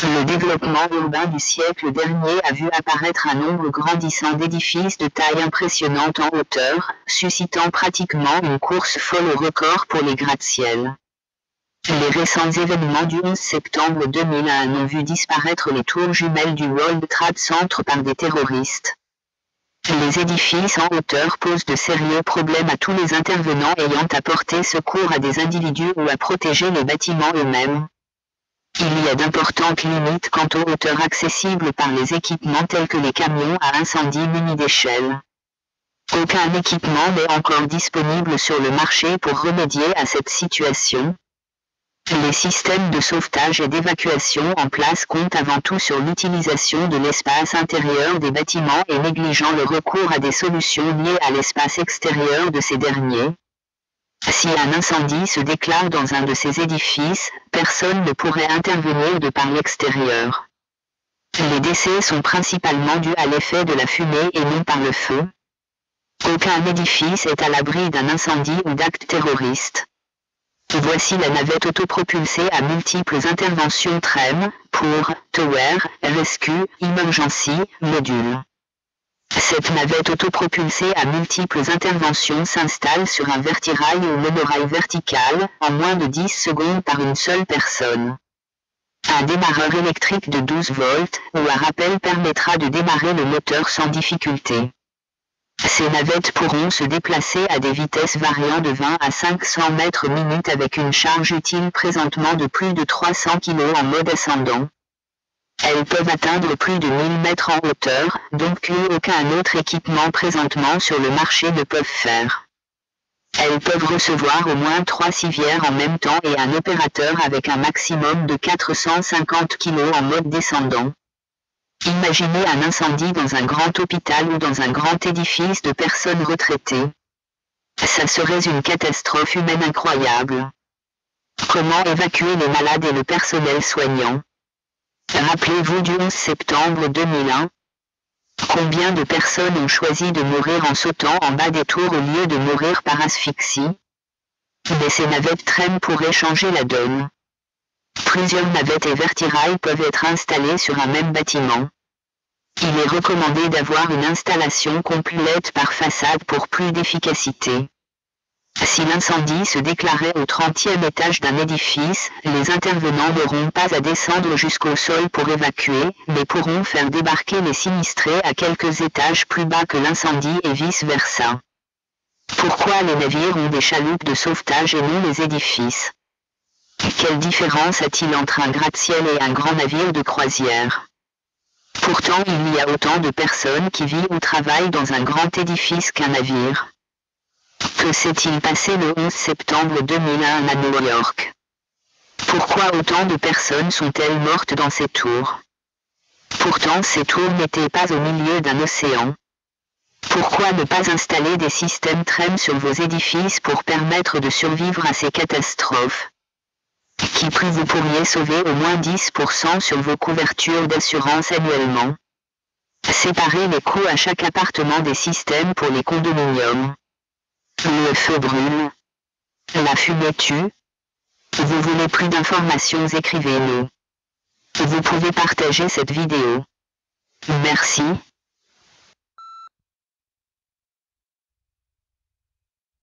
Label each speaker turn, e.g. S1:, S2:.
S1: Le développement urbain du siècle dernier a vu apparaître un nombre grandissant d'édifices de taille impressionnante en hauteur, suscitant pratiquement une course folle au record pour les gratte-ciel. Les récents événements du 11 septembre 2001 ont vu disparaître les tours jumelles du World Trade Center par des terroristes. Les édifices en hauteur posent de sérieux problèmes à tous les intervenants ayant apporté secours à des individus ou à protéger les bâtiments eux-mêmes. Il y a d'importantes limites quant aux hauteurs accessibles par les équipements tels que les camions à incendie munis d'échelles. Aucun équipement n'est encore disponible sur le marché pour remédier à cette situation. Les systèmes de sauvetage et d'évacuation en place comptent avant tout sur l'utilisation de l'espace intérieur des bâtiments et négligeant le recours à des solutions liées à l'espace extérieur de ces derniers. Si un incendie se déclare dans un de ces édifices, personne ne pourrait intervenir de par l'extérieur. Les décès sont principalement dus à l'effet de la fumée et non par le feu. Aucun édifice est à l'abri d'un incendie ou d'actes terroristes. Voici la navette autopropulsée à multiples interventions TREM, pour Tower, Rescue, Emergency, Module. Cette navette autopropulsée à multiples interventions s'installe sur un vertirail ou monorail vertical, en moins de 10 secondes par une seule personne. Un démarreur électrique de 12 volts, ou à rappel permettra de démarrer le moteur sans difficulté. Ces navettes pourront se déplacer à des vitesses variant de 20 à 500 mètres minute avec une charge utile présentement de plus de 300 kg en mode ascendant. Elles peuvent atteindre plus de 1000 mètres en hauteur, donc qu'aucun autre équipement présentement sur le marché ne peut faire. Elles peuvent recevoir au moins 3 civières en même temps et un opérateur avec un maximum de 450 kg en mode descendant. Imaginez un incendie dans un grand hôpital ou dans un grand édifice de personnes retraitées. Ça serait une catastrophe humaine incroyable. Comment évacuer les malades et le personnel soignant? Rappelez-vous du 11 septembre 2001. Combien de personnes ont choisi de mourir en sautant en bas des tours au lieu de mourir par asphyxie? Mais ces navettes TREM pourraient changer la donne. Plusieurs navettes et vertirails peuvent être installés sur un même bâtiment. Il est recommandé d'avoir une installation complète par façade pour plus d'efficacité. Si l'incendie se déclarait au 30e étage d'un édifice, les intervenants n'auront pas à descendre jusqu'au sol pour évacuer, mais pourront faire débarquer les sinistrés à quelques étages plus bas que l'incendie et vice-versa. Pourquoi les navires ont des chaloupes de sauvetage et non les édifices? Quelle différence a-t-il entre un gratte-ciel et un grand navire de croisière? Pourtant il y a autant de personnes qui vivent ou travaillent dans un grand édifice qu'un navire. Que s'est-il passé le 11 septembre 2001 à New York? Pourquoi autant de personnes sont-elles mortes dans ces tours? Pourtant ces tours n'étaient pas au milieu d'un océan. Pourquoi ne pas installer des systèmes TREM sur vos édifices pour permettre de survivre à ces catastrophes? Qui plus vous pourriez sauver au moins 10% sur vos couvertures d'assurance annuellement. Séparez les coûts à chaque appartement des systèmes pour les condominiums. Le feu brûle. La fumée tue. Vous voulez plus d'informations, écrivez-nous. Vous pouvez partager cette vidéo. Merci.